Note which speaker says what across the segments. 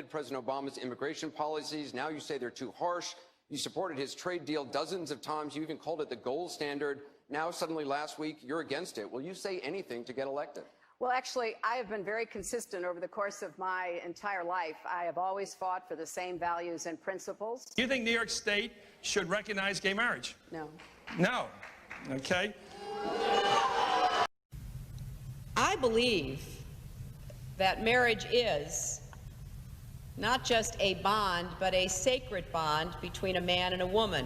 Speaker 1: President Obama's immigration policies. Now you say they're too harsh. You supported his trade deal dozens of times. You even called it the gold standard. Now, suddenly last week, you're against it. Will you say anything to get elected?
Speaker 2: Well, actually, I have been very consistent over the course of my entire life. I have always fought for the same values and principles.
Speaker 3: Do you think New York State should recognize gay marriage?
Speaker 2: No.
Speaker 3: No. Okay.
Speaker 4: I believe that marriage is not just a bond, but a sacred bond between a man and a woman.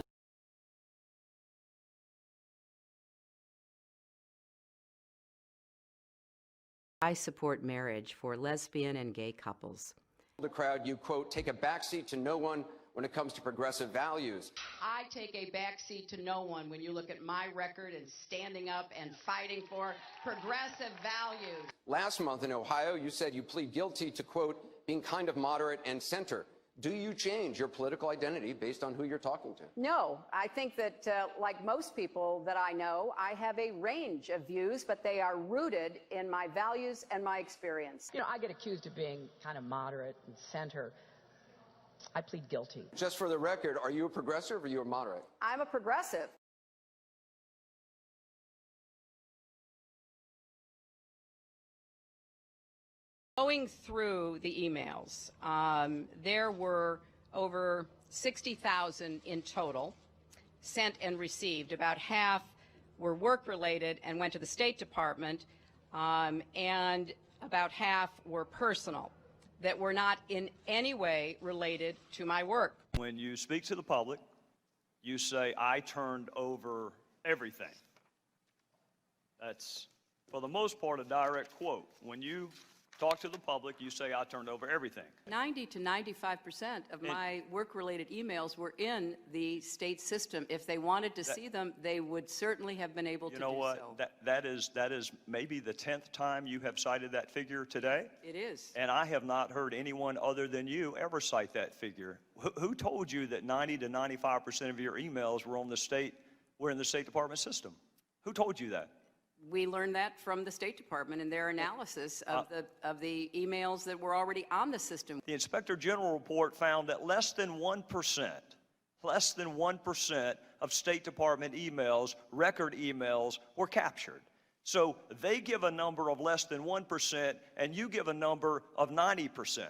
Speaker 5: I support marriage for lesbian and gay couples.
Speaker 1: The crowd, you quote, take a backseat to no one when it comes to progressive values.
Speaker 6: I take a backseat to no one when you look at my record and standing up and fighting for progressive values.
Speaker 1: Last month in Ohio, you said you plead guilty to, quote, being kind of moderate and center. Do you change your political identity based on who you're talking to?
Speaker 2: No, I think that, like most people that I know, I have a range of views, but they are rooted in my values and my experience.
Speaker 7: You know, I get accused of being kind of moderate and center. I plead guilty.
Speaker 1: Just for the record, are you a progressive or are you a moderate?
Speaker 2: I'm a progressive.
Speaker 5: Going through the emails, there were over 60,000 in total sent and received. About half were work-related and went to the State Department, and about half were personal, that were not in any way related to my work.
Speaker 8: When you speak to the public, you say, I turned over everything. That's, for the most part, a direct quote. When you talk to the public, you say, I turned over everything.
Speaker 5: 90 to 95% of my work-related emails were in the state system. If they wanted to see them, they would certainly have been able to do so.
Speaker 8: You know what? That is maybe the 10th time you have cited that figure today.
Speaker 5: It is.
Speaker 8: And I have not heard anyone other than you ever cite that figure. Who told you that 90 to 95% of your emails were in the State Department system? Who told you that?
Speaker 5: We learned that from the State Department in their analysis of the emails that were already on the system.
Speaker 8: The Inspector General report found that less than 1% of State Department emails, record emails, were captured. So they give a number of less than 1%, and you give a number of 90%.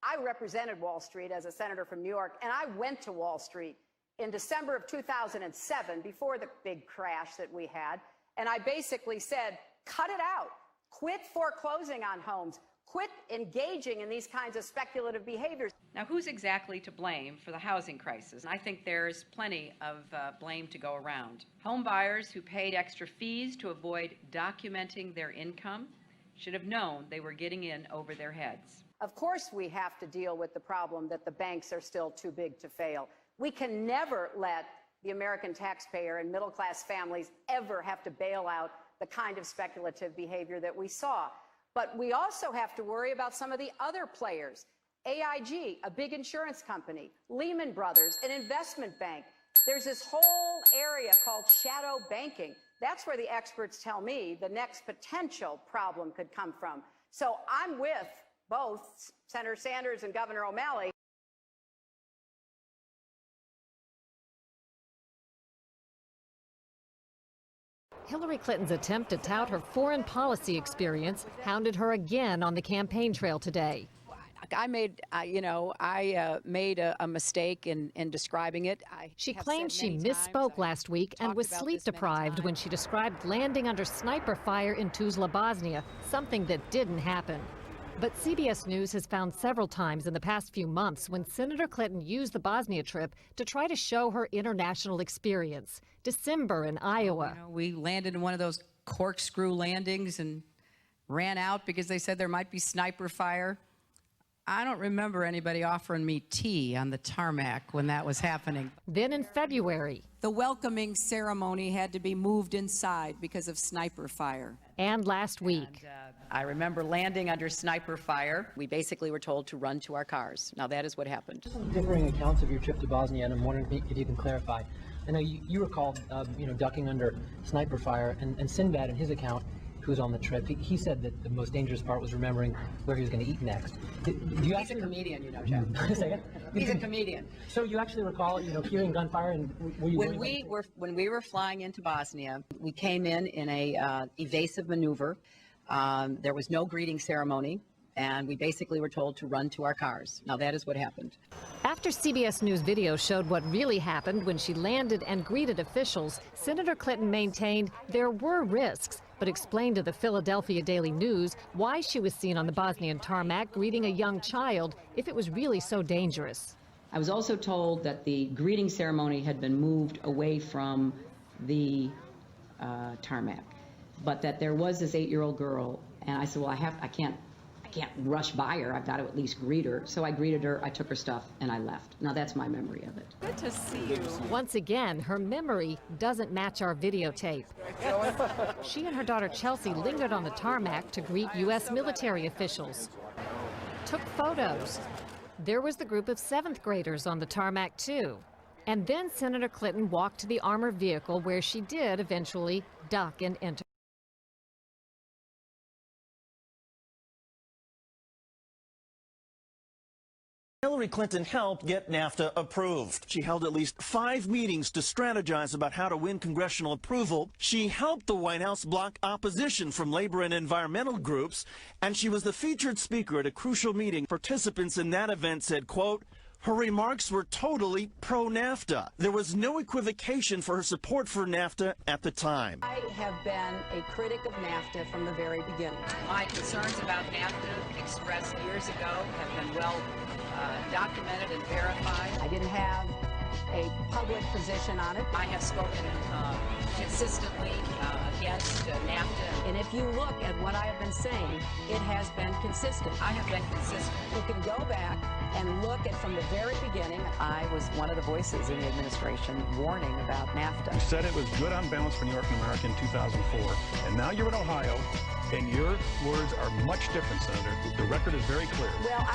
Speaker 2: I represented Wall Street as a senator from New York, and I went to Wall Street in December of 2007, before the big crash that we had, and I basically said, cut it out. Quit foreclosing on homes. Quit engaging in these kinds of speculative behaviors.
Speaker 5: Now, who's exactly to blame for the housing crisis? I think there's plenty of blame to go around. Home buyers who paid extra fees to avoid documenting their income should have known they were getting in over their heads.
Speaker 2: Of course, we have to deal with the problem that the banks are still too big to fail. We can never let the American taxpayer and middle-class families ever have to bail out the kind of speculative behavior that we saw. But we also have to worry about some of the other players. AIG, a big insurance company, Lehman Brothers, an investment bank. There's this whole area called shadow banking. That's where the experts tell me the next potential problem could come from. So I'm with both Senator Sanders and Governor O'Malley.
Speaker 9: Hillary Clinton's attempt to tout her foreign policy experience hounded her again on the campaign trail today.
Speaker 5: I made a mistake in describing it.
Speaker 9: She claimed she misspoke last week and was sleep deprived when she described landing under sniper fire in Tuzla, Bosnia, something that didn't happen. But CBS News has found several times in the past few months when Senator Clinton used the Bosnia trip to try to show her international experience. December in Iowa.
Speaker 4: We landed in one of those corkscrew landings and ran out because they said there might be sniper fire. I don't remember anybody offering me tea on the tarmac when that was happening.
Speaker 9: Then in February.
Speaker 4: The welcoming ceremony had to be moved inside because of sniper fire.
Speaker 9: And last week.
Speaker 5: I remember landing under sniper fire. We basically were told to run to our cars. Now that is what happened.
Speaker 10: Differing accounts of your trip to Bosnia, and I'm wondering if you can clarify. I know you recall, ducking under sniper fire, and Sinbad in his account, who was on the trip, he said that the most dangerous part was remembering where he was going to eat next.
Speaker 2: He's a comedian, Jeff. He's a comedian.
Speaker 10: So you actually recall, hearing gunfire, and were you
Speaker 4: When we were flying into Bosnia, we came in a evasive maneuver. There was no greeting ceremony, and we basically were told to run to our cars. Now that is what happened.
Speaker 9: After CBS News video showed what really happened when she landed and greeted officials, Senator Clinton maintained there were risks, but explained to the Philadelphia Daily News why she was seen on the Bosnian tarmac greeting a young child if it was really so dangerous.
Speaker 6: I was also told that the greeting ceremony had been moved away from the tarmac, but that there was this 8-year-old girl, and I said, well, I can't rush by her. I've got to at least greet her. So I greeted her, I took her stuff, and I left. Now that's my memory of it.
Speaker 4: Good to see you.
Speaker 9: Once again, her memory doesn't match our videotape. She and her daughter Chelsea lingered on the tarmac to greet U.S. military officials, took photos. There was the group of 7th graders on the tarmac too. And then Senator Clinton walked to the armored vehicle where she did eventually duck and enter.
Speaker 11: Hillary Clinton helped get NAFTA approved. She held at least 5 meetings to strategize about how to win congressional approval. She helped the White House block opposition from labor and environmental groups, and she was the featured speaker at a crucial meeting. Participants in that event said, quote, her remarks were totally pro-NAFTA. There was no equivocation for her support for NAFTA at the time.
Speaker 2: I have been a critic of NAFTA from the very beginning.
Speaker 4: My concerns about NAFTA expressed years ago have been well documented and verified.
Speaker 2: I didn't have a public position on it.
Speaker 4: I have spoken consistently against NAFTA.
Speaker 2: And if you look at what I have been saying, it has been consistent.
Speaker 4: I have been consistent.
Speaker 2: You can go back and look at from the very beginning.
Speaker 4: I was one of the voices in the administration warning about NAFTA.
Speaker 3: You said it was good on balance for New York and America in 2004, and now you're in Ohio, and your words are much different, Senator. The record is very clear.
Speaker 2: Well,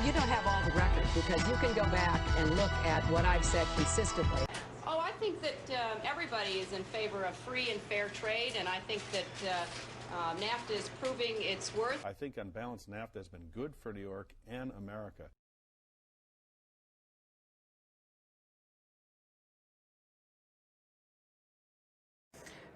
Speaker 2: you don't have all the record, because you can go back and look at what I've said consistently.
Speaker 5: Oh, I think that everybody is in favor of free and fair trade, and I think that NAFTA is proving its worth.
Speaker 3: I think on balance, NAFTA has been good for New York and America.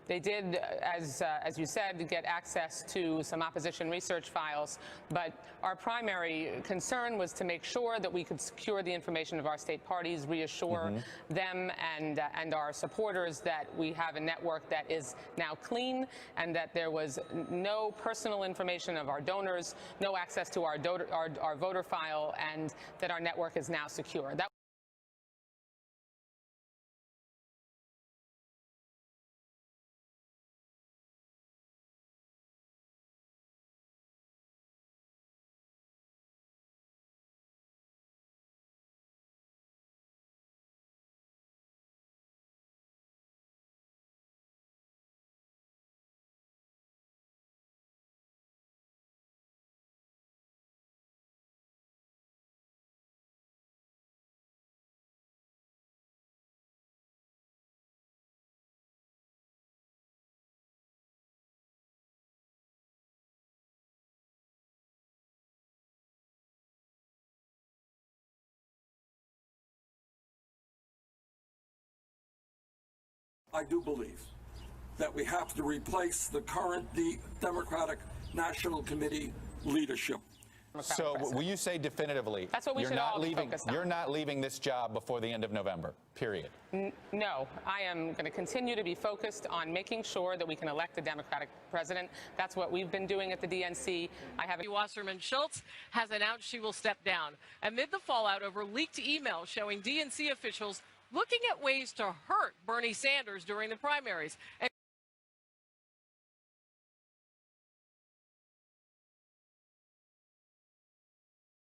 Speaker 12: They did, as you said, get access to some opposition research files, but our primary concern was to make sure that we could secure the information of our state parties, reassure them and our supporters that we have a network that is now clean, and that there was no personal information of our donors, no access to our voter file, and that our network is now secure.
Speaker 13: I do believe that we have to replace the current Democratic National Committee leadership.
Speaker 14: So will you say definitively
Speaker 12: that's what we should all be focused on.
Speaker 14: You're not leaving this job before the end of November, period?
Speaker 12: No, I am going to continue to be focused on making sure that we can elect a Democratic president. That's what we've been doing at the DNC.
Speaker 15: Wasserman Schultz has announced she will step down amid the fallout over leaked emails showing DNC officials looking at ways to hurt Bernie Sanders during the primaries.